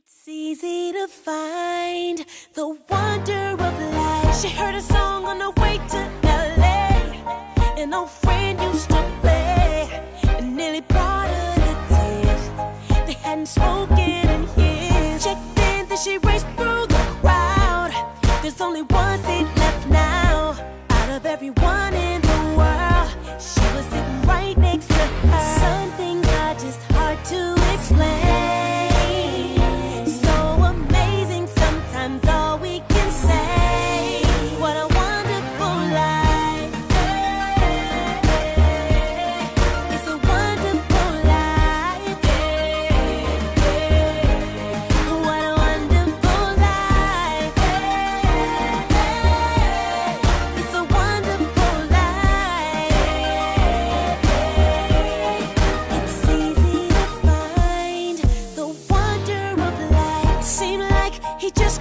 It's easy to find the wonder of life. She heard a song on the way to LA. An old friend used to play and nearly brought her to tears. They hadn't spoken in years. Checked in, then she raced through the crowd. There's only one seat left now. Out of everyone in the world, she was sitting right next to her. Some things are just hard to explain. He just